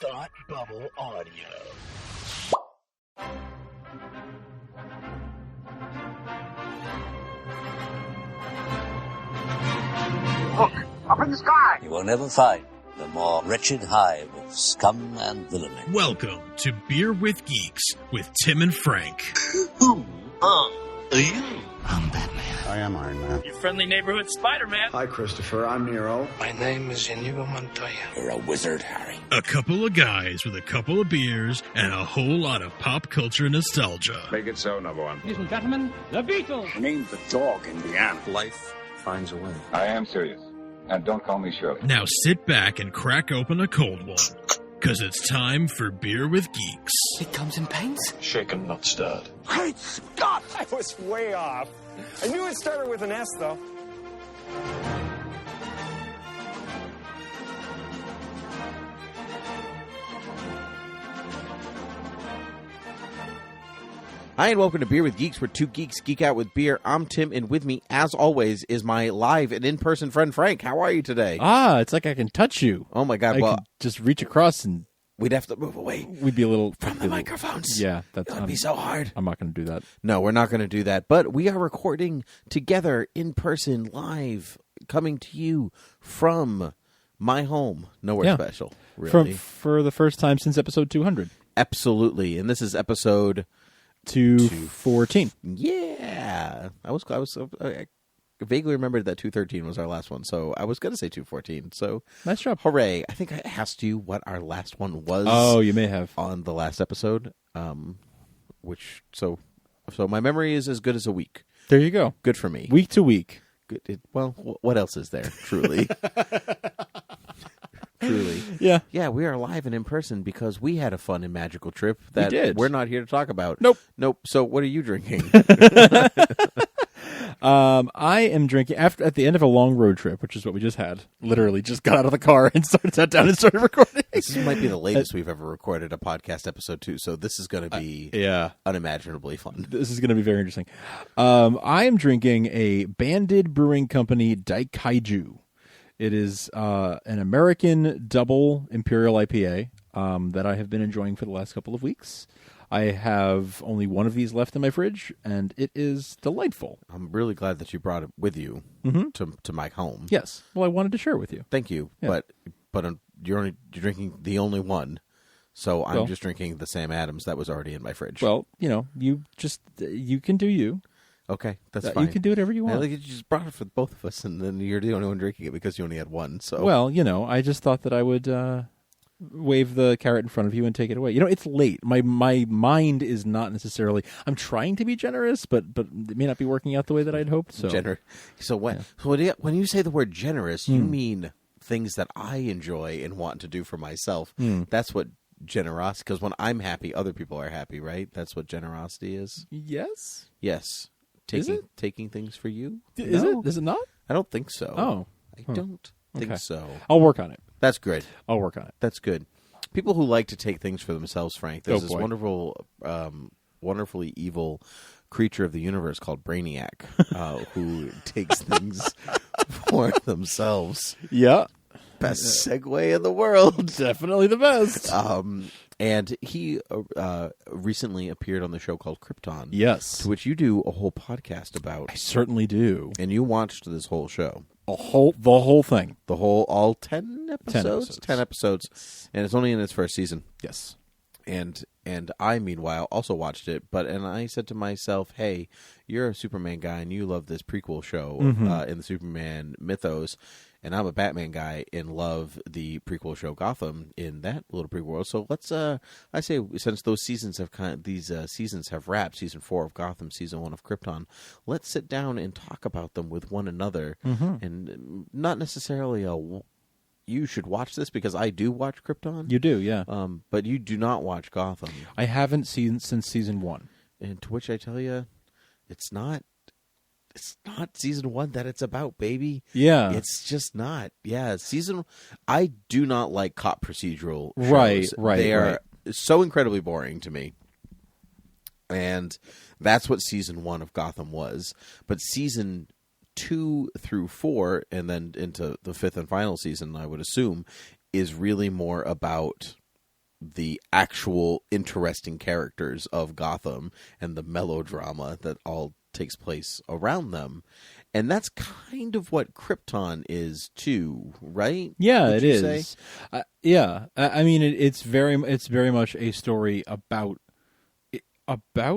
Thought Bubble Audio. Look, up in the sky! You will never find the more wretched hive of scum and villainy. Welcome to Beer with Geeks with Tim and Frank. Who are you? I'm Batman. I am Iron Man. Your friendly neighborhood Spider-Man. Hi, Christopher. I'm Nero. My name is Inigo Montoya. You're a wizard, Harry. A couple of guys with a couple of beers and a whole lot of pop culture nostalgia. Make it so, number one. Ladies and gentlemen, the Beatles. Name the dog, Indiana. Life finds a way. I am serious. And don't call me Shirley. Now sit back and crack open a cold one, because it's time for Beer with Geeks. It comes in paints? Shaken, not stirred. Great Scott! I was way off. I knew it started with an S, though. Hi, and welcome to Beer with Geeks, where two geeks geek out with beer. I'm Tim, and with me, as always, is my live and in-person friend, Frank. How are you today? It's like I can touch you. Oh, my God. I Well, could just reach across and we'd have to move away we'd be a little... from the microphones. Yeah. That would be so hard. I'm not going to do that. No, we're not going to do that. But we are recording together in person, live, coming to you from my home. Nowhere special, really. For the first time since episode 200. Absolutely. And this is episode... 214. Yeah. I vaguely remembered that 213 was our last one, so I was going to say 214. So Nice job. Hooray. I think I asked you what our last one was. Oh, you may have. On the last episode, so my memory is as good as a week. There you go. Good for me. Week to week. Good. What else is there, truly? Truly. Yeah. Yeah, we are live and in person because we had a fun and magical trip that We did. we're not here to talk about. Nope. So what are you drinking? I am drinking at the end of a long road trip, which is what we just had. Literally just got out of the car and sat down and started recording. This might be the latest we've ever recorded a podcast episode too, so this is going to be unimaginably fun. This is going to be very interesting. I am drinking a Banded Brewing Company Daikaiju. It is an American double Imperial IPA that I have been enjoying for the last couple of weeks. I have only one of these left in my fridge, and it is delightful. I'm really glad that you brought it with you to my home. Yes. Well, I wanted to share it with you. Thank you. Yeah. But you're drinking the only one, so I'm just drinking the Sam Adams that was already in my fridge. Well, you can do you. Okay, that's fine. You can do whatever you want. I think you just brought it for both of us, and then you're the only one drinking it because you only had one. So Well, I just thought that I would wave the carrot in front of you and take it away. It's late. My mind is not necessarily... I'm trying to be generous, but it may not be working out the way that I'd hoped. So when you say the word generous, you mean things that I enjoy and want to do for myself. That's what generosity... Because when I'm happy, other people are happy, right? That's what generosity is. Yes? Yes. Taking things for you? Is No. it? Is it not? I don't think so. Oh. I don't think so. I'll work on it. That's good. I'll work on it. That's good. People who like to take things for themselves, Frank, there's this wonderful, wonderfully evil creature of the universe called Brainiac who takes things for themselves. Yeah. Best segue in the world. Definitely the best. And he recently appeared on the show called Krypton. Yes. To which you do a whole podcast about. I certainly do. And you watched this whole show. The whole thing. All 10 episodes? 10 episodes. And it's only in its first season. Yes. And I, meanwhile, also watched it. And I said to myself, hey, you're a Superman guy and you love this prequel show in the Superman mythos. And I'm a Batman guy and love the prequel show Gotham in that little prequel world. So let's, I say, since those seasons have seasons have wrapped, season 4 of Gotham, season 1 of Krypton, let's sit down and talk about them with one another. And not necessarily you should watch this because I do watch Krypton. You do, yeah. But you do not watch Gotham. I haven't seen since season 1. And to which I tell you, it's not season 1 that it's about, baby. Yeah. It's just not. Yeah, I do not like cop procedural shows. Right. They are so incredibly boring to me. And that's what season 1 of Gotham was. But season 2 through 4, and then into the 5th and final season, I would assume, is really more about the actual interesting characters of Gotham and the melodrama that all takes place around them. And that's kind of what Krypton is too, right? Yeah, Would it you is. say? Yeah, I mean, it's very much a story about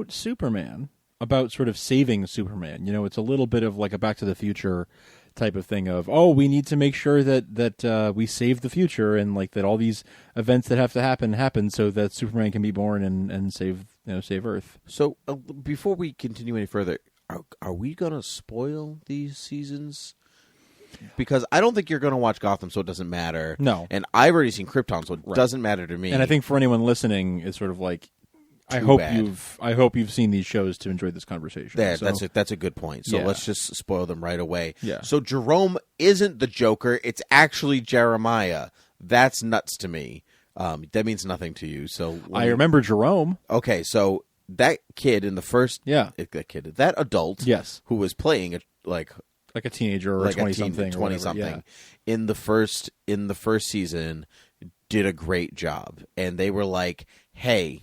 Superman, about sort of saving Superman. You know, it's a little bit of like a Back to the Future type of thing of, oh, we need to make sure that we save the future, and like that all these events that have to happen so that Superman can be born and save Earth. So before we continue any further, are we going to spoil these seasons? Because I don't think you're going to watch Gotham, so it doesn't matter. No. And I've already seen Krypton, so it doesn't matter to me. And I think for anyone listening, it's sort of like, I hope you've seen these shows to enjoy this conversation. There, so, that's a good point. So let's just spoil them right away. Yeah. So Jerome isn't the Joker; it's actually Jeremiah. That's nuts to me. That means nothing to you. So I remember Jerome. Okay, so that kid in the first, that adult, yes, who was playing like a teenager or like 20-something, in the first season, did a great job, and they were like, "Hey,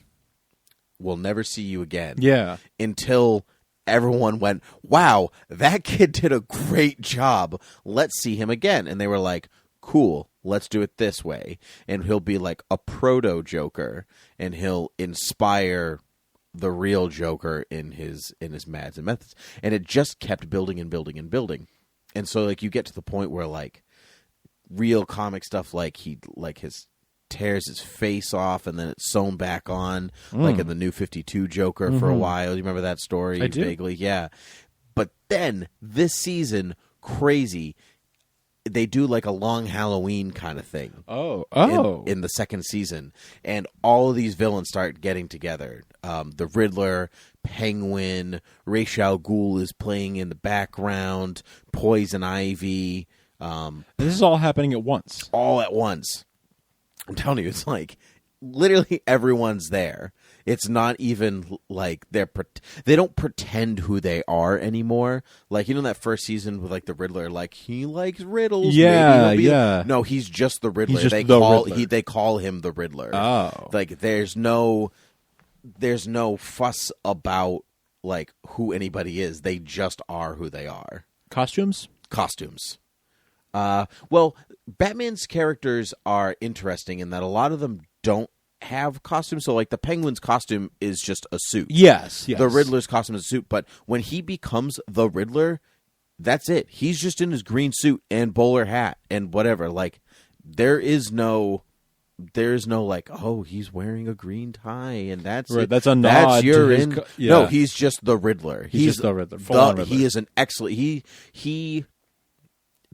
we'll never see you again." Yeah. Until everyone went, "Wow, that kid did a great job. Let's see him again." And they were like, "Cool, let's do it this way." And he'll be like a Proto-Joker, and he'll inspire the real Joker in his mads and methods. And it just kept building and building and building. And so like you get to the point where like real comic stuff, like his tears his face off and then it's sewn back on, like in the New 52 Joker for a while. You remember that story? I do. Vaguely? Yeah. But then this season, crazy, they do like a long Halloween kind of thing. In the second season, and all of these villains start getting together. The Riddler, Penguin, Ra's al Ghul is playing in the background. Poison Ivy. This is all happening at once. All at once. I'm telling you, it's like literally everyone's there. It's not even like they don't pretend who they are anymore. Like, you know, that first season with like the Riddler, like he likes riddles. Yeah. No, he's just the Riddler. He's just They call him the Riddler. Oh, like there's no fuss about like who anybody is. They just are who they are. Costumes. Well, Batman's characters are interesting in that a lot of them don't have costumes. So like the Penguin's costume is just a suit. Yes. The Riddler's costume is a suit, but when he becomes the Riddler, that's it. He's just in his green suit and bowler hat and whatever. Like there's no like, oh, he's wearing a green tie and that's right. It. That's a nod. No, he's just the Riddler. He's just the Riddler. Full-on Riddler. He is an excellent. He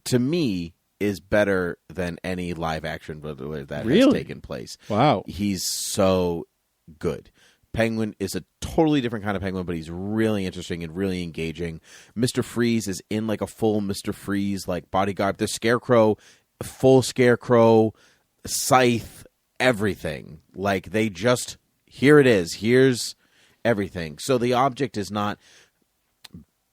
to me is better than any live action Riddler that has taken place. Wow, he's so good. Penguin is a totally different kind of Penguin, but he's really interesting and really engaging. Mr. Freeze is in like a full Mr. Freeze like bodyguard. The Scarecrow, full Scarecrow, Scythe, everything. Like they just, here it is. Here's everything. So the object is not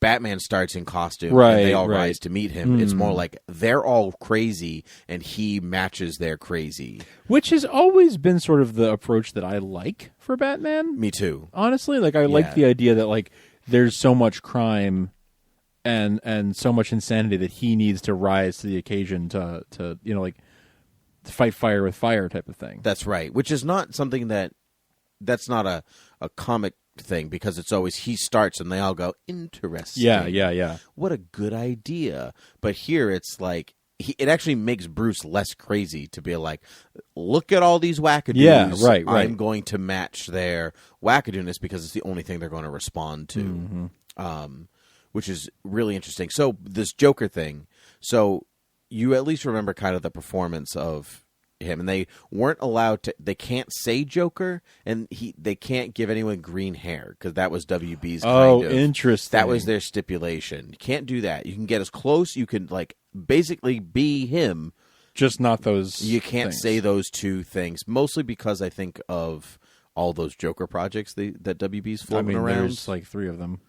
Batman starts in costume and they all rise to meet him. It's more like they're all crazy and he matches their crazy. Which has always been sort of the approach that I like for Batman. Me too. Honestly, like I like the idea that like there's so much crime and so much insanity that he needs to rise to the occasion to you know, like fight fire with fire type of thing. That's right. Which is not something that's not a comic thing, because it's always he starts and they all go, interesting. Yeah. What a good idea. But here it's like it actually makes Bruce less crazy to be like, look at all these wackadoos. Yeah, right. I'm going to match their wackadooness because it's the only thing they're going to respond to. Which is really interesting. So this Joker thing. So you at least remember kind of the performance of him, and they weren't allowed to. They can't say Joker, and they can't give anyone green hair because that was WB's. Kind of interesting. That was their stipulation. You can't do that. You can get as close. You can like basically be him, just not those. You can't say those two things, mostly because I think of all those Joker projects that WB's floating around. There's like 3 of them.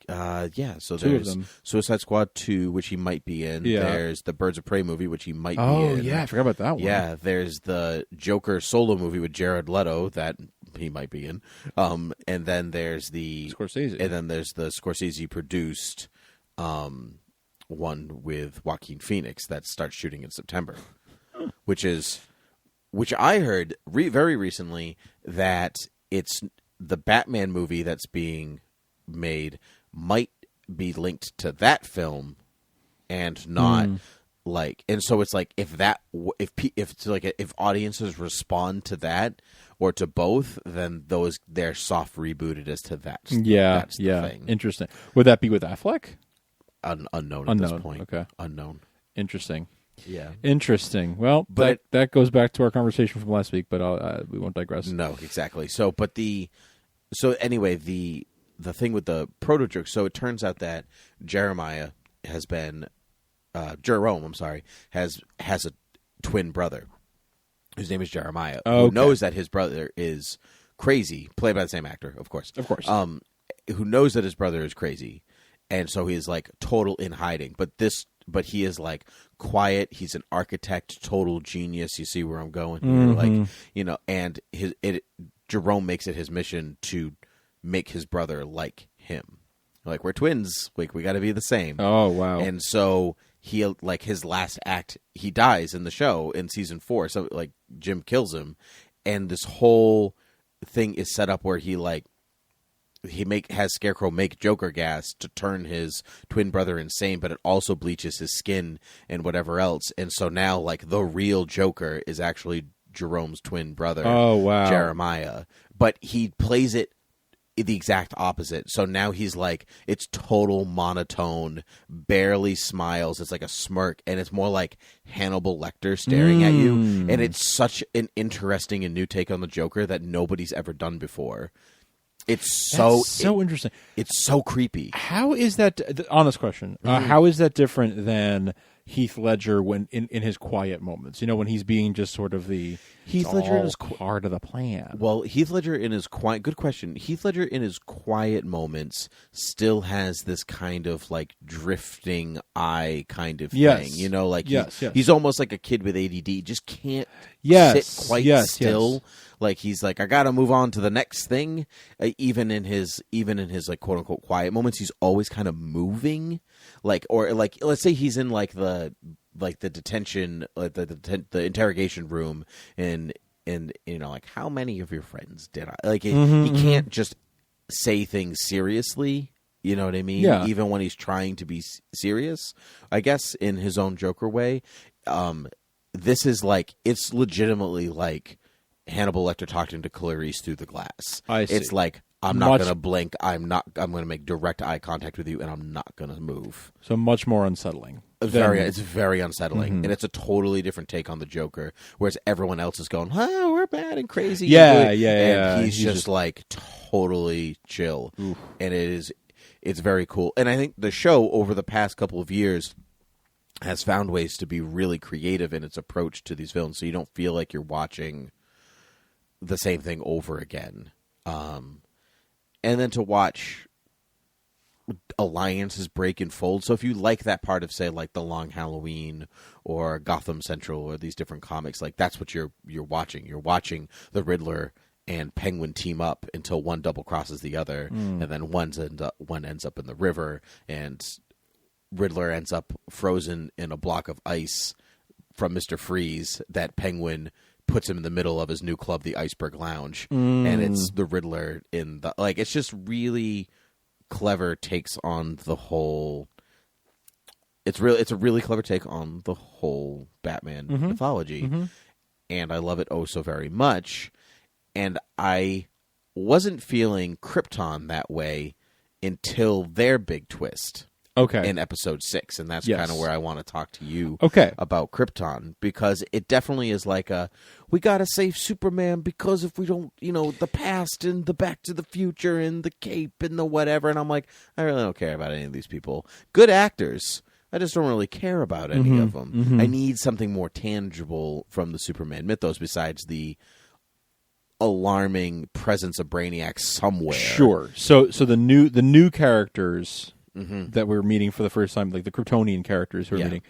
Yeah, so Two of there's them. Suicide Squad 2, which he might be in. Yeah. There's the Birds of Prey movie, which he might be in. Oh, yeah, I forgot about that one. Yeah, there's the Joker solo movie with Jared Leto that he might be in. And then there's the Scorsese. And then there's the Scorsese produced one with Joaquin Phoenix that starts shooting in September, which I heard very recently that it's the Batman movie that's being made might be linked to that film and not and so it's like if audiences respond to that or to both, then they're soft rebooted as to that. That's the thing. Interesting. Would that be with Affleck? Unknown at this point. Okay. Unknown. Interesting. Yeah. Interesting. Well, but that goes back to our conversation from last week, but we won't digress. No, exactly. So anyway, the thing with the Proto-Joker, so it turns out that Jerome has a twin brother whose name is Jeremiah, who knows that his brother is crazy, played by the same actor, of course. Of course. Who knows that his brother is crazy, and so he's like total in hiding. But he is like quiet. He's an architect, total genius. You see where I'm going here, and Jerome makes it his mission to make his brother like him. Like, we're twins. Like, we got to be the same. Oh, wow. And so he, like, his last act, he dies in the show in season 4. So, like, Jim kills him. And this whole thing is set up where he has Scarecrow make Joker gas to turn his twin brother insane, but it also bleaches his skin and whatever else. And so now, like, the real Joker is actually Jerome's twin brother, Jeremiah. But he plays it the exact opposite. So now he's like, it's total monotone, barely smiles. It's like a smirk, and it's more like Hannibal Lecter staring at you. And it's such an interesting and new take on the Joker that nobody's ever done before. It's so interesting. It's so creepy. How is that? Honest question. How is that different than Heath Ledger when in his quiet moments? You know, when he's being just sort of the Heath Ledger is part of the plan. Well, Heath Ledger in his quiet. Good question. Heath Ledger in his quiet moments still has this kind of like drifting eye kind of thing. You know, like he's almost like a kid with ADD. Just can't sit quite still. Like he's like, I gotta move on to the next thing. Even in his like quote unquote quiet moments, he's always kind of moving. Like, or like, let's say he's in like the detention, the interrogation room, and you know, like, how many of your friends did I like? He can't just say things seriously. You know what I mean? Yeah. Even when he's trying to be serious, I guess in his own Joker way. This is like, it's legitimately like Hannibal Lecter talking to Clarice through the glass. I see. It's like, I'm not going to blink. I'm going to make direct eye contact with you, and I'm not going to move. So much more unsettling. It's very unsettling, and it's a totally different take on the Joker. Whereas everyone else is going, "Oh, we're bad and crazy." And he's just like totally chill, and it's very cool. And I think the show over the past couple of years has found ways to be really creative in its approach to these films, so you don't feel like you're watching the same thing over again. And then to watch alliances break and fold. So if you like that part of, say, like The Long Halloween or Gotham Central or these different comics, like that's what you're watching. You're watching the Riddler and Penguin team up until one double crosses the other, and then one ends up in the river, and Riddler ends up frozen in a block of ice from Mr. Freeze that Penguin puts him in the middle of his new club, the Iceberg Lounge, and it's the Riddler in the like. It's just really clever takes on the whole. It's a really clever take on the whole Batman mythology, and I love it so very much. And I wasn't feeling Krypton that way until their big twist. In episode 6, and that's kind of where I want to talk to you about Krypton, because it definitely is like we got to save Superman because if we don't, the past and the Back to the Future and the cape and the whatever, and I'm like, I really don't care about any of these people. Good actors. I just don't really care about any of them. I need something more tangible from the Superman mythos besides the alarming presence of Brainiac somewhere. Sure. So the new characters that we're meeting for the first time, like the Kryptonian characters who we're meeting,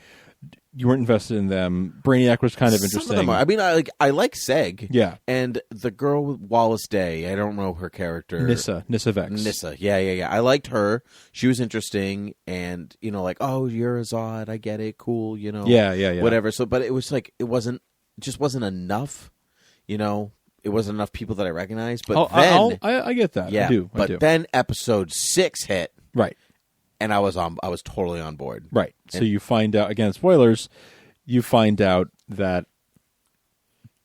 you weren't invested in them. Brainiac was kind of interesting. Some of them are. I mean, I like Seg. Yeah. And the girl with Wallace Day, I don't know her character. Nyssa Vex. Nyssa. Yeah. I liked her. She was interesting, and like, oh, you're a Zod. I get it. Cool. Yeah. Whatever. So, but it was like it wasn't enough. It wasn't enough people that I recognized. But then I get that. Yeah. I do. But then episode 6 hit. Right. And I was totally on board. Right. So you find out, again, spoilers, you find out that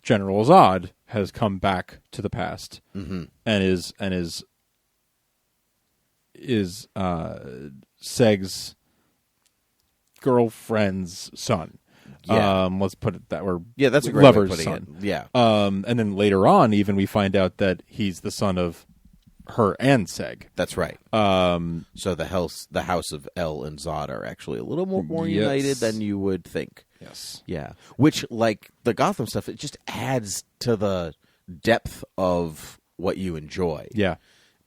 General Zod has come back to the past and is Seg's girlfriend's son. Yeah. Let's put it that way. Yeah, that's a great way of lover's putting son. it. Yeah. And then later on, even we find out that he's the son of her and Seg. That's right. So the house of El and Zod are actually a little more united than you would think. Yes. Yeah. Which, like the Gotham stuff, it just adds to the depth of what you enjoy. Yeah.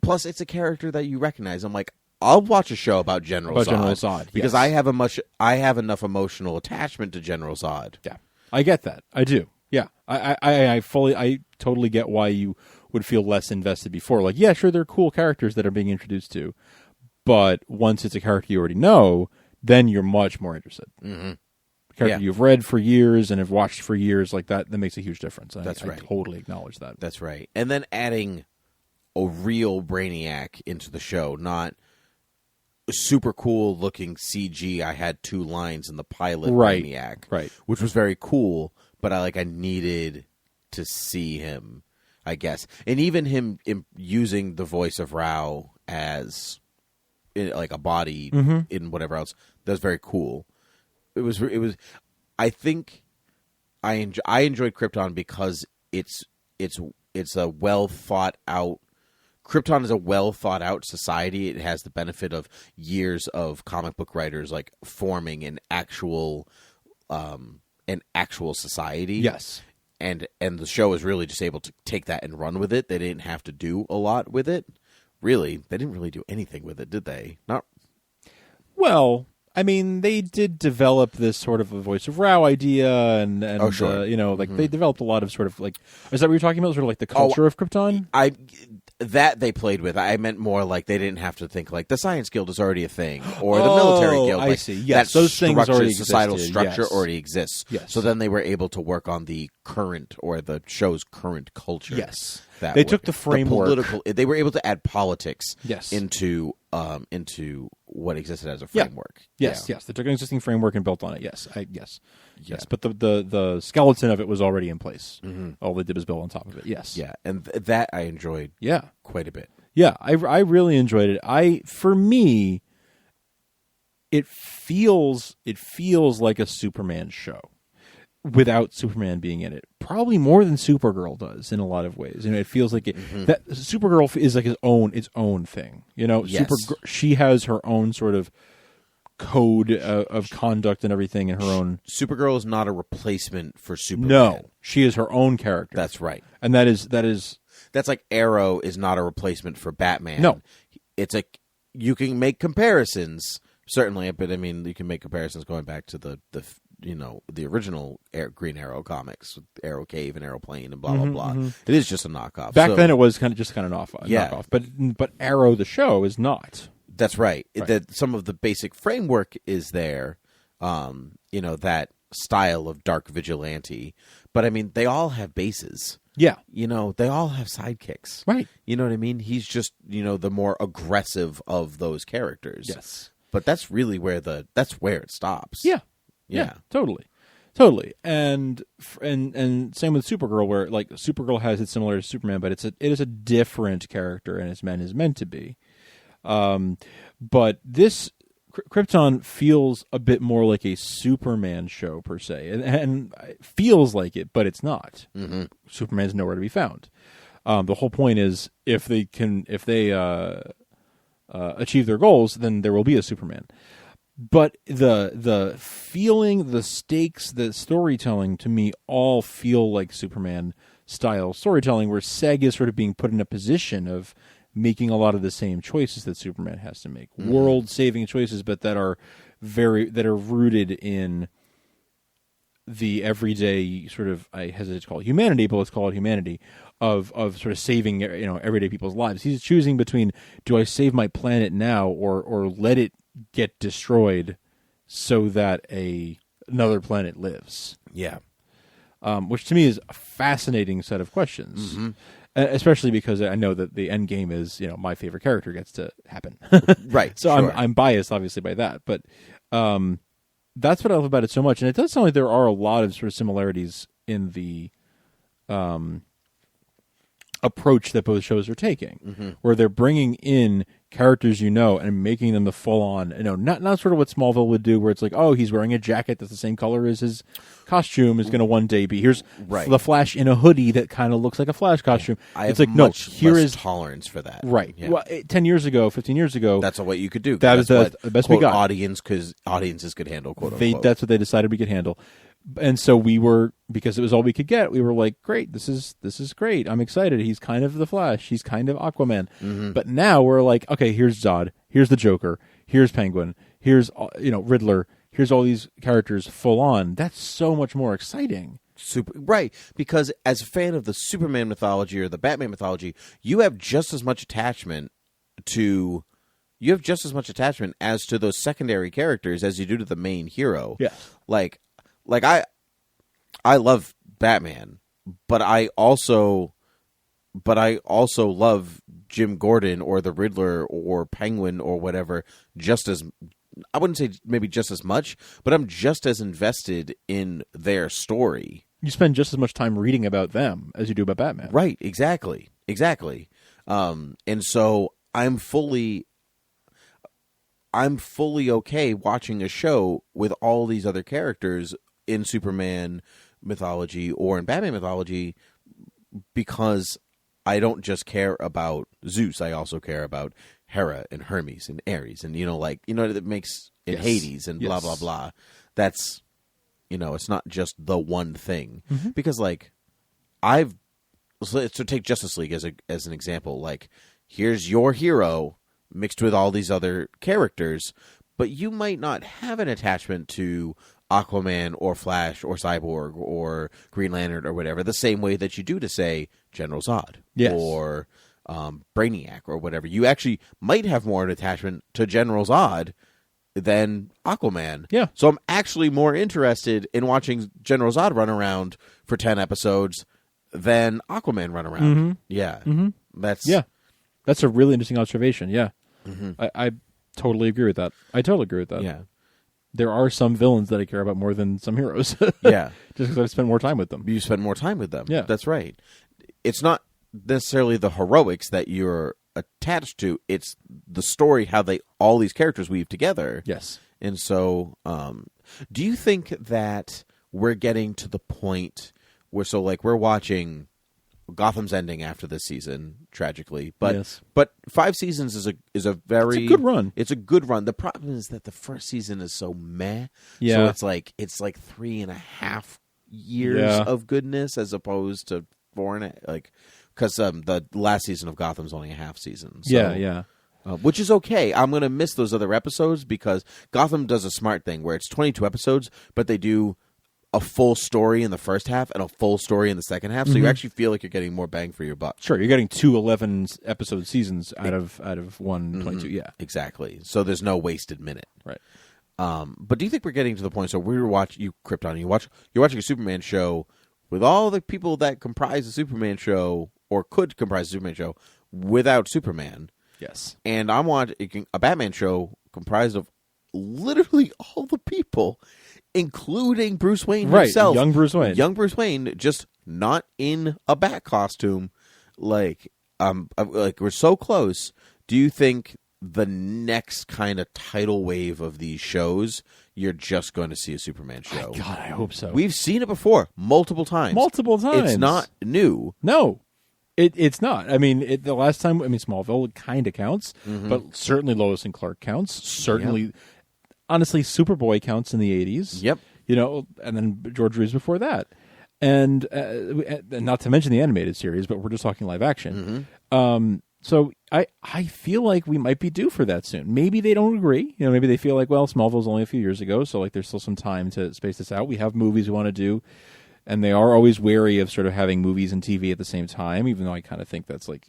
Plus, it's a character that you recognize. I'm like, I'll watch a show about General Zod because I have enough emotional attachment to General Zod. Yeah, I get that. I do. Yeah, I totally get why you would feel less invested before. Like, yeah, sure, they're cool characters that are being introduced to, but once it's a character you already know, then you're much more interested. Mm-hmm. Character you've read for years and have watched for years, like that makes a huge difference. That's right. I totally acknowledge that. That's right. And then adding a real Brainiac into the show, not super cool looking CG. I had 2 lines in the pilot Brainiac, right, which was very cool, but I needed to see him, I guess. And even him using the voice of Rao as like a body in whatever else, that was very cool. It was. I think I enjoyed Krypton because it's a well thought out. Krypton is a well thought out society. It has the benefit of years of comic book writers like forming an actual society. Yes. And the show was really just able to take that and run with it. They didn't have to do a lot with it. Really, they didn't really do anything with it, did they? Not. Well, I mean, they did develop this sort of a voice of Rao idea, and oh, sure. They developed a lot of sort of like. Is that what you're talking about? Sort of like the culture of Krypton? That they played with. I meant more like they didn't have to think like the Science Guild is already a thing, or the Military Guild. I like, see. Yes, that those things already societal existed. structure Yes. already exists. Yes. So then they were able to work on the current or the show's current culture. Yes. They took the framework. They were able to add politics. Yes. Into what existed as a framework. Yes. They took an existing framework and built on it. Yes. Yes. But the skeleton of it was already in place. Mm-hmm. All they did was build on top of it. Yes. Yeah, and that I enjoyed. Yeah. Quite a bit. Yeah, I really enjoyed it. For me, it feels like a Superman show without Superman being in it. Probably more than Supergirl does in a lot of ways. It feels like it. Mm-hmm. That Supergirl is like its own thing. Yes. She has her own sort of code of conduct and everything in her own. Supergirl is not a replacement for Superman. No, she is her own character. That's right. And that is. That's like Arrow is not a replacement for Batman. No. It's you can make comparisons, certainly, but I mean, you can make comparisons going back to the original Green Arrow comics, with Arrow Cave and Aeroplane and blah, blah, blah. Mm-hmm. It is just a knockoff. Back then it was kind of an knockoff. But Arrow, the show, is not. That's right. Some of the basic framework is there, that style of dark vigilante. But I mean, they all have bases. Yeah. They all have sidekicks. Right. You know what I mean? He's just, the more aggressive of those characters. Yes. But that's really where it stops. Yeah. Totally. And same with Supergirl, where like Supergirl has it similar to Superman, but it is a different character and is meant to be. But this Krypton feels a bit more like a Superman show per se, and it feels like it, but it's not. Mm-hmm. Superman's nowhere to be found. The whole point is if they achieve their goals, then there will be a Superman. But the feeling, the stakes, the storytelling to me all feel like Superman style storytelling, where SEG is sort of being put in a position of making a lot of the same choices that Superman has to make, world-saving choices, but that are rooted in the everyday sort of, I hesitate to call it humanity, but let's call it humanity, of sort of saving everyday people's lives. He's choosing between, do I save my planet now or let it get destroyed so that another planet lives? Yeah. Which to me is a fascinating set of questions. Mm-hmm. Especially because I know that the end game is, my favorite character gets to happen. Right. So sure. I'm biased, obviously, by that. But that's what I love about it so much. And it does sound like there are a lot of sort of similarities in the approach that both shows are taking, where they're bringing in characters and making them the full-on, not sort of what Smallville would do, where it's like, oh, he's wearing a jacket that's the same color as his costume is going to one day be. Here's the Flash in a hoodie that kind of looks like a Flash costume. It's like, no, here is tolerance for that. Right. Yeah. Well, 10 years ago, 15 years ago, that's what you could do. That's the best we got. Audience, because audiences could handle, quote unquote. That's what they decided we could handle. And so we were, because it was all we could get, we were like, great, this is great. I'm excited. He's kind of the Flash. He's kind of Aquaman. Mm-hmm. But now we're like, okay, here's Zod. Here's the Joker. Here's Penguin. Here's, Riddler. Here's all these characters full on. That's so much more exciting. Right, because as a fan of the Superman mythology or the Batman mythology, you have just as much attachment as to those secondary characters as you do to the main hero. Yeah. Like I love Batman, but I also love Jim Gordon or the Riddler or Penguin or whatever just as, I wouldn't say maybe just as much, but I'm just as invested in their story. You spend just as much time reading about them as you do about Batman. Right, exactly. And so I'm fully okay watching a show with all these other characters in Superman mythology or in Batman mythology, because I don't just care about Zeus. I also care about Hera and Hermes and Ares and that makes in Hades and blah blah blah. That's it's not just the one thing, because so take Justice League as an example. Like, here's your hero mixed with all these other characters, but you might not have an attachment to Aquaman or Flash or Cyborg or Green Lantern or whatever, the same way that you do to, say, General Zod or Brainiac or whatever. You actually might have more of an attachment to General Zod than Aquaman. Yeah. So I'm actually more interested in watching General Zod run around for 10 episodes than Aquaman run around. Mm-hmm. Yeah. Mm-hmm. That's a really interesting observation. Yeah. Mm-hmm. I totally agree with that. Yeah. There are some villains that I care about more than some heroes. Yeah. Just because I spend more time with them. You spend more time with them. Yeah. That's right. It's not necessarily the heroics that you're attached to. It's the story, how all these characters weave together. Yes. And so, do you think that we're getting to the point where, we're watching Gotham's ending after this season, tragically, but 5 seasons is a very it's a good run. It's a good run. The problem is that the first season is so meh. Yeah. So it's like 3.5 years of goodness as opposed to 4.5, because the last season of Gotham's only a half season. So, which is okay. I'm gonna miss those other episodes because Gotham does a smart thing where it's 22 episodes, but they do a full story in the first half and a full story in the second half, so you actually feel like you're getting more bang for your buck. Sure, you're getting 2 11-episode seasons out of one 22. Yeah, exactly. So there's no wasted minute. Right. But do you think we're getting to the point? So you're watching a Superman show with all the people that comprise the Superman show or could comprise the Superman show without Superman. Yes. And I'm watching a Batman show comprised of literally all the people, including Bruce Wayne himself. Young Bruce Wayne. Young Bruce Wayne, just not in a Bat costume. We're so close. Do you think the next kind of tidal wave of these shows, you're just going to see a Superman show? God, I hope so. We've seen it before multiple times. It's not new. No. It's not. I mean, the last time, Smallville kind of counts, but certainly Lois and Clark counts. Certainly, honestly, Superboy counts in the 80s. Yep. And then George Reeves before that. and not to mention the animated series, but we're just talking live action. So I feel like we might be due for that soon. Maybe they don't agree. Maybe they feel like, well, Smallville's only a few years ago, so like there's still some time to space this out. We have movies we want to do, and they are always wary of sort of having movies and TV at the same time, even though I kind of think that's like,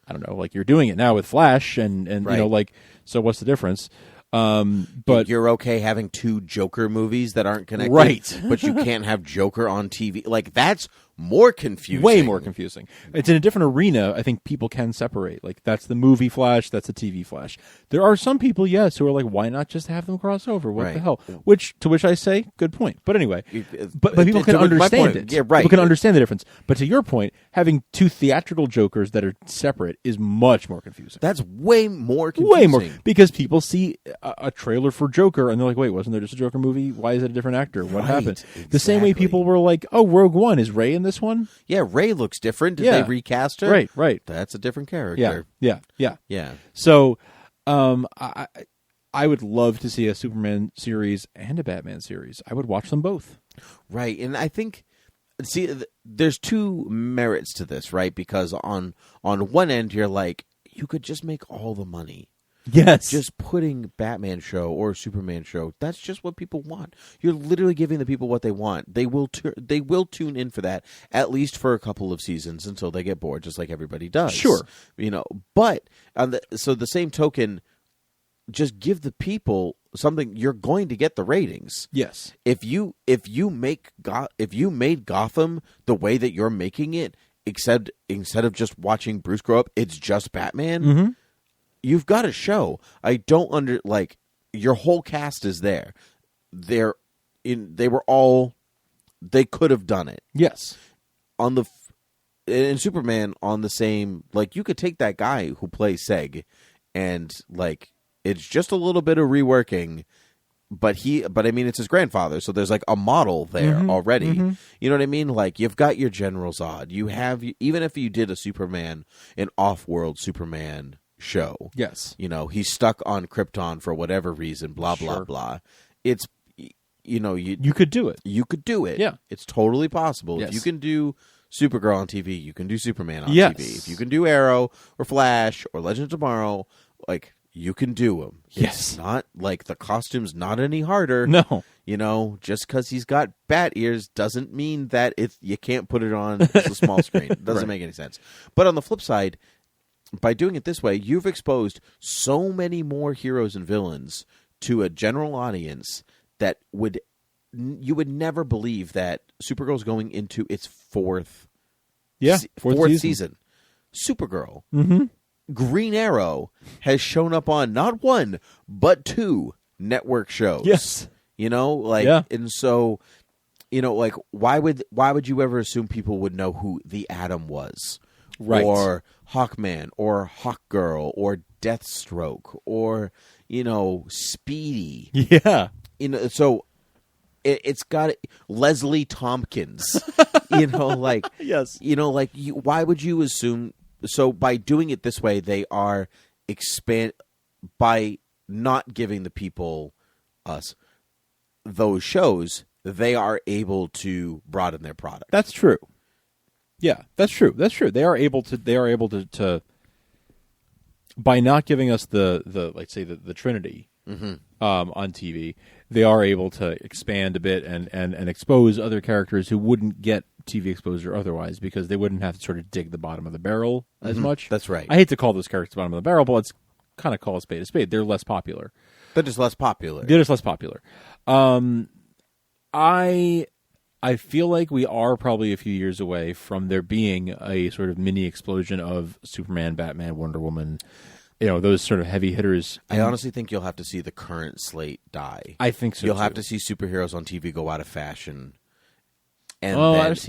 I don't know, like you're doing it now with Flash, and right. Like, so what's the difference? But you're okay having 2 Joker movies that aren't connected, right? But you can't have Joker on TV. Like, that's more confusing. Way more confusing. It's in a different arena. I think people can separate. Like, that's the movie Flash, that's the TV Flash. There are some people, yes, who are like, why not just have them cross over? What the hell? To which I say, good point. But anyway, but people can understand it. Yeah, right. People can understand the difference. But to your point, having 2 theatrical Jokers that are separate is much more confusing. That's way more confusing. Way more, because people see a trailer for Joker and they're like, wait, wasn't there just a Joker movie? Why is it a different actor? What happened? Exactly. The same way people were like, oh, Rogue One, is Rey in this one? Yeah, Rey looks different. Did they recast her? Right. That's a different character. Yeah. So, I would love to see a Superman series and a Batman series. I would watch them both. Right, and I think, there's 2 merits to this, right? Because on one end, you're like, you could just make all the money. Yes. Just putting Batman show or Superman show, that's just what people want. You're literally giving the people what they want. They will tune in for that, at least for a couple of seasons until they get bored, just like everybody does. Sure. But so the same token, just give the people something. You're going to get the ratings. Yes. If you made Gotham the way that you're making it, except instead of just watching Bruce grow up, it's just Batman. Mm-hmm. You've got a show. I don't your whole cast is there. They could have done it. Yes. In Superman, on the same, like, you could take that guy who plays Seg and like, it's just a little bit of reworking, but I mean, it's his grandfather, so there's like a model there already. Mm-hmm. You know what I mean? Like, you've got your General Zod. You have, even if you did an off-world Superman show. Yes. He's stuck on Krypton for whatever reason, blah, blah, blah. It's, you could do it. You could do it. Yeah. It's totally possible. Yes. If you can do Supergirl on TV, you can do Superman on Yes. TV. If you can do Arrow or Flash or Legend of Tomorrow, like, you can do them. Yes. It's not like the costume's not any harder. No. Just because he's got bat ears doesn't mean that you can't put it on a small screen. It doesn't make any sense. But on the flip side, by doing it this way, you've exposed so many more heroes and villains to a general audience that you would never believe that Supergirl's going into its fourth season. Supergirl. Mm-hmm. Green Arrow has shown up on not 1, but 2 network shows. Yes. And so, why would you ever assume people would know who the Atom was? Right. Or Hawkman, or Hawkgirl, or Deathstroke, or, Speedy. Yeah. So it's got Leslie Tompkins. Yes. Why would you assume? So by doing it this way, they are by not giving the people those shows, they are able to broaden their product. That's true. Yeah, that's true. They are able to by not giving us the like, say, the Trinity on TV, they are able to expand a bit and expose other characters who wouldn't get TV exposure otherwise, because they wouldn't have to sort of dig the bottom of the barrel as much. That's right. I hate to call those characters bottom of the barrel, but let's kind of call a spade a spade. They're less popular. They're just less popular. I feel like we are probably a few years away from there being a sort of mini explosion of Superman, Batman, Wonder Woman, those sort of heavy hitters. I honestly think you'll have to see the current slate die. I think so. You'll have to see superheroes on TV go out of fashion. And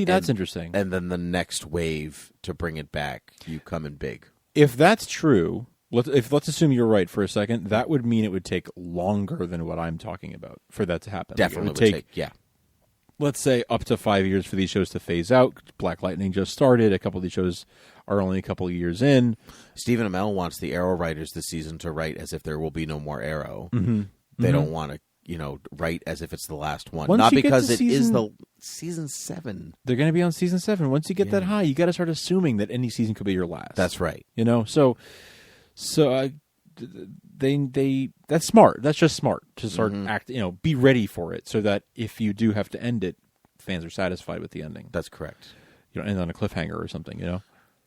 that's interesting. And then the next wave to bring it back, you come in big. If that's true, let's assume you're right for a second, that would mean it would take longer than what I'm talking about for that to happen. Definitely would take, yeah. Let's say up to 5 years for these shows to phase out. Black Lightning just started. A couple of these shows are only a couple of years in. Stephen Amell wants the Arrow writers this season to write as if there will be no more Arrow. Mm-hmm. They don't want to write as if it's the last one. Once Not you get because to it is the season 7. They're going to be on season 7. Once you get that high, you got to start assuming that any season could be your last. That's right. So that's smart. That's just smart to start be ready for it, so that if you do have to end it, fans are satisfied with the ending. That's correct. You don't end on a cliffhanger or something.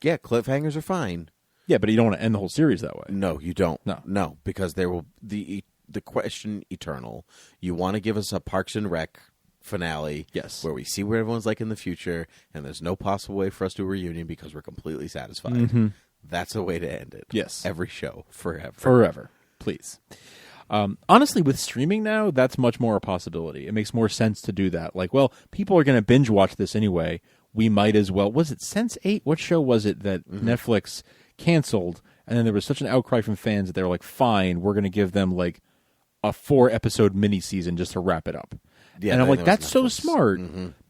Yeah, cliffhangers are fine. Yeah, but you don't want to end the whole series that way. No, you don't. No, because there will the question eternal. You want to give us a Parks and Rec finale, yes, where we see what everyone's like in the future, and there's no possible way for us to do a reunion because we're completely satisfied. Mm-hmm. That's the way to end it. Yes, every show forever, please. Honestly, with streaming now, that's much more a possibility. It makes more sense to do that. Like, well, people are going to binge watch this anyway. We might as well. Was it Sense8? What show was it that Netflix canceled? And then there was such an outcry from fans that they were like, fine, we're going to give them like a 4-episode mini-season just to wrap it up. Yeah, and I'm like, that's so smart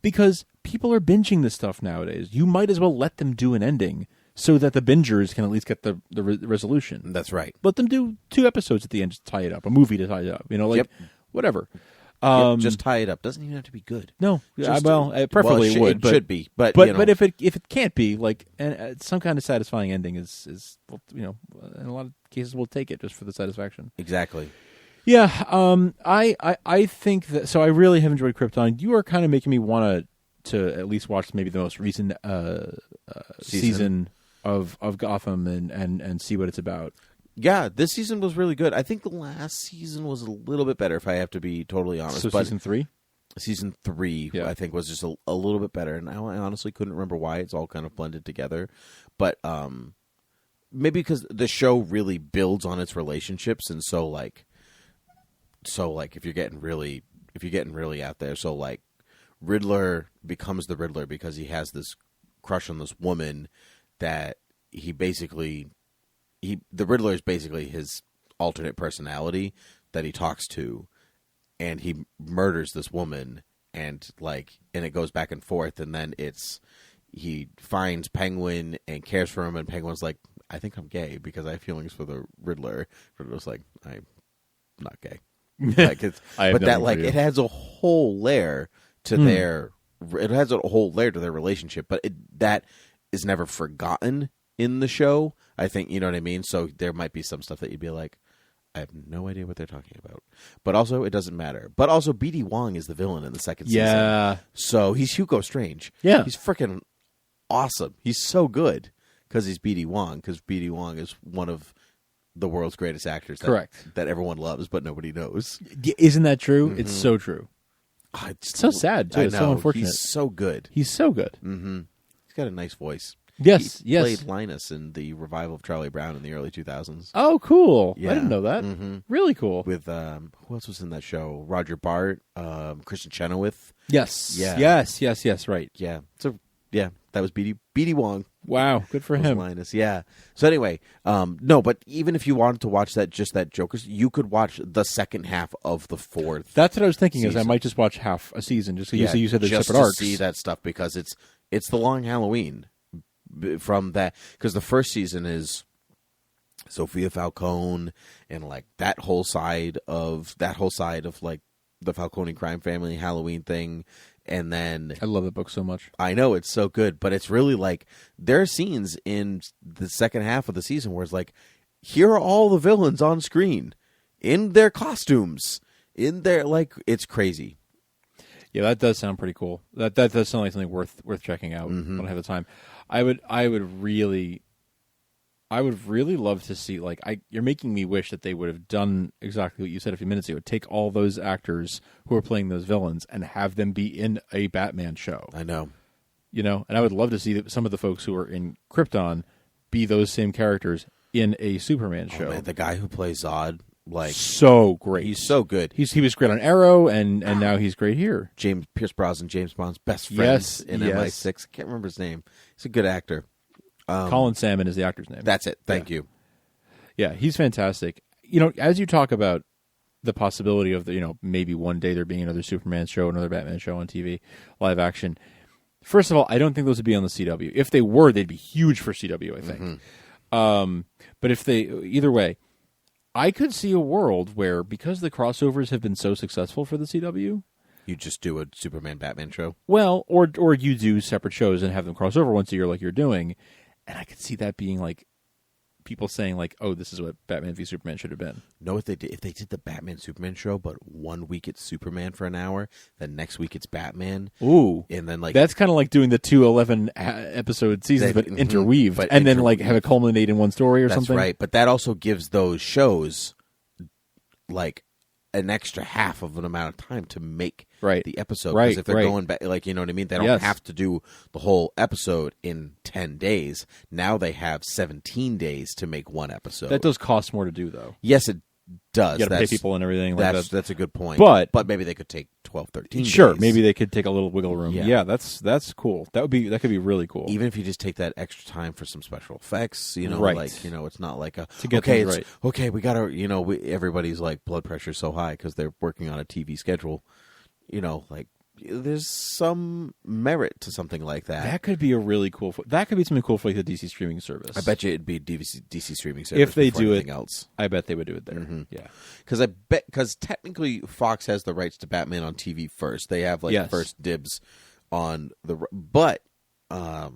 because people are binging this stuff nowadays. You might as well let them do an ending so that the bingers can at least get the resolution. That's right. Let them do 2 episodes at the end to tie it up, a movie to tie it up. Whatever. Just tie it up. Doesn't even have to be good. No, preferably it would. It should be, but if it can't be, like, some kind of satisfying ending is in a lot of cases we'll take it just for the satisfaction. Exactly. Yeah. I think that. So I really have enjoyed Krypton. You are kind of making me want to at least watch maybe the most recent season of Gotham and see what it's about. Yeah, this season was really good. I think the last season was a little bit better, if I have to be totally honest. So season 3? Season 3, I think, was just a little bit better. And I honestly couldn't remember why. It's all kind of blended together. But maybe because the show really builds on its relationships. And so if you're getting really out there, so like Riddler becomes the Riddler because he has this crush on this woman that he basically... the Riddler is basically his alternate personality that he talks to, and he murders this woman, and it goes back and forth, and then he finds Penguin and cares for him, and Penguin's like, I think I'm gay because I have feelings for the Riddler. Riddler's like, I'm not gay. It has a whole layer to their relationship, but that is never forgotten in the show. I think, you know what I mean? So there might be some stuff that you'd be like, I have no idea what they're talking about. But also, it doesn't matter. But also, B.D. Wong is the villain in the second season. So he's Hugo Strange. Yeah. He's freaking awesome. He's so good because he's B.D. Wong, because B.D. Wong is one of the world's greatest actors. Correct. That everyone loves, but nobody knows. Isn't that true? Mm-hmm. It's so true. It's so sad, too. It's so unfortunate. He's so good. He's so good. Mm-hmm. He's got a nice voice. Yes, he played Linus in the revival of Charlie Brown in the early 2000s. Oh, cool. Yeah. I didn't know that. Mm-hmm. Really cool. With, who else was in that show? Roger Bart, Kristen Chenoweth. Yes. Yeah. Yes, right. Yeah. So, yeah, that was B.D. Wong. Wow, good for him. Linus, yeah. So anyway, no, but even if you wanted to watch that Jokers, you could watch the second half of the 4th. That's what I was thinking. season. Is I might just watch half a season, just because you said there's just separate arcs. To see that stuff, because it's the long Halloween. From that, because the first season is Sophia Falcone and like that whole side of like the Falcone crime family Halloween thing, and then I love that book so much. I know, it's so good, but it's really like there are scenes in the second half of the season where it's like, here are all the villains on screen in their costumes, in their it's crazy. Yeah, that does sound pretty cool. That does sound like something worth checking out when I have the time. I would really love to see, you're making me wish that they would have done exactly what you said a few minutes ago. Take all those actors who are playing those villains and have them be in a Batman show. I know. And I would love to see some of the folks who are in Krypton be those same characters in a Superman show. Man, the guy who plays Zod, so great. He's so good. He was great on Arrow, and now he's great here. Pierce Brosnan, James Bond's best friend in MI6. I can't remember his name. He's a good actor. Colin Salmon is the actor's name. That's it. Thank you. Yeah, he's fantastic. As you talk about the possibility of maybe one day there being another Superman show, another Batman show on TV, live action. First of all, I don't think those would be on the CW. If they were, they'd be huge for CW, I think. But if either way, I could see a world where, because the crossovers have been so successful for the CW, You just do a Superman Batman show. well, or you do separate shows and have them cross over once a year like you're doing, and I could see that being like people saying like, "Oh, this is what Batman v Superman should have been." No, if they did the Batman Superman show, but 1 week it's Superman for an hour, then next week it's Batman. Ooh, and then like that's kind of like doing the 211 episode seasons, but interweaved, and then like have it culminate in one story or something. That's right, but that also gives those shows like an extra half of an amount of time to make the episode. Because if they're going back, like, you know what I mean, they don't have to do the whole episode in 10 days. Now they have 17 days to make one episode. That does cost more to do, though. Yes, it does. You got to pay people and everything. That's a good point. But maybe they could take 12, 13 Sure, days. maybe they could take a little wiggle room. Yeah, that's cool. That could be really cool. Even if you just take that extra time for some special effects, you know, like, you know, it's not like okay, we gotta, you know, everybody's like blood pressure's so high because they're working on a TV schedule, you know, like there's some merit to something like that. That could be a really cool. That could be something cool for like the DC streaming service. I bet you it'd be DC streaming service if they do anything it. Else. I bet they would do it there. Mm-hmm. Yeah, because technically Fox has the rights to Batman on TV first. They have like first dibs on but I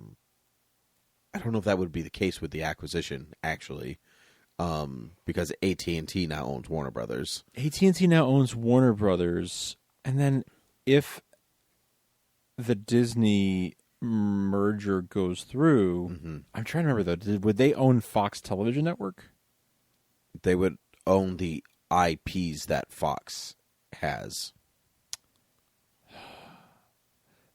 don't know if that would be the case with the acquisition actually. Because AT&T now owns Warner Brothers. AT&T now owns Warner Brothers, and then if the Disney merger goes through, I'm trying to remember though. Would they own Fox Television Network? They would own the IPs that Fox has.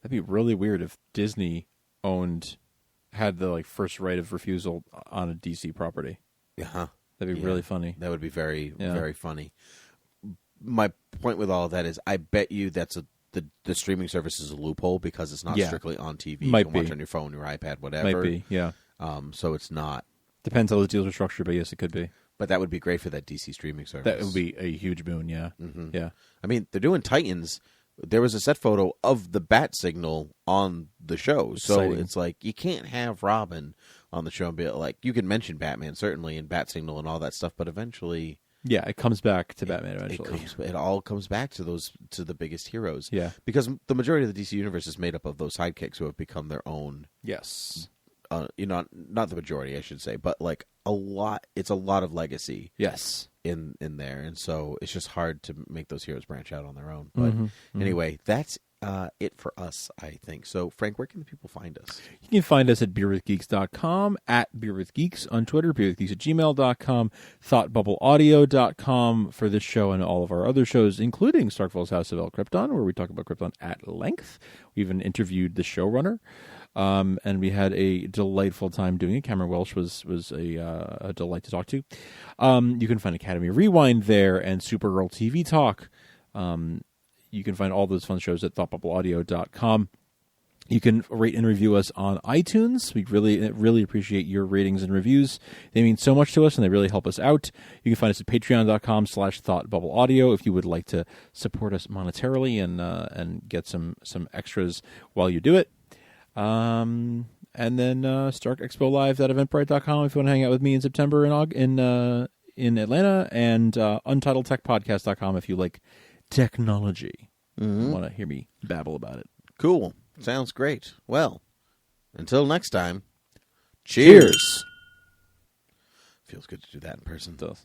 That'd be really weird if Disney had the like first right of refusal on a DC property. Uh-huh. That'd be really funny. That would be very, very funny. My point with all of that is I bet you that's the streaming service is a loophole because it's not strictly on TV. You can watch on your phone, your iPad, whatever. Might be, yeah. So it's not. Depends how the deals are structured, but yes, it could be. But that would be great for that DC streaming service. That would be a huge boon, yeah. Mm-hmm. Yeah. I mean, they're doing Titans. There was a set photo of the bat signal on the show. So it's like you can't have Robin on the show and be like, you can mention Batman, certainly, and Bat Signal and all that stuff, but eventually... Yeah, it comes back to Batman eventually. It all comes back to the biggest heroes. Yeah. Because the majority of the DC universe is made up of those sidekicks who have become their own... Yes. You know, not the majority, I should say, but like a lot. It's a lot of legacy. Yes. In there, and so it's just hard to make those heroes branch out on their own. But anyway, that's it for us, I think. So, Frank, where can the people find us? You can find us at beerwithgeeks.com, at beerwithgeeks on Twitter, beerwithgeeks@gmail.com, thoughtbubbleaudio.com for this show and all of our other shows, including Starkville's House of El Krypton, where we talk about Krypton at length. We even interviewed the showrunner. And we had a delightful time doing it. Cameron Welsh was a delight to talk to. You can find Academy Rewind there and Supergirl TV Talk. You can find all those fun shows at thoughtbubbleaudio.com. You can rate and review us on iTunes. We really appreciate your ratings and reviews. They mean so much to us, and they really help us out. You can find us at patreon.com/thoughtbubbleaudio if you would like to support us monetarily and get some extras while you do it. And then StarkExpoLive.eventbrite.com if you want to hang out with me in September in Atlanta, and UntitledTechPodcast.com if you like technology. Want to hear me babble about it. Cool. Sounds great. Well, until next time, cheers. Feels good to do that in person. It does.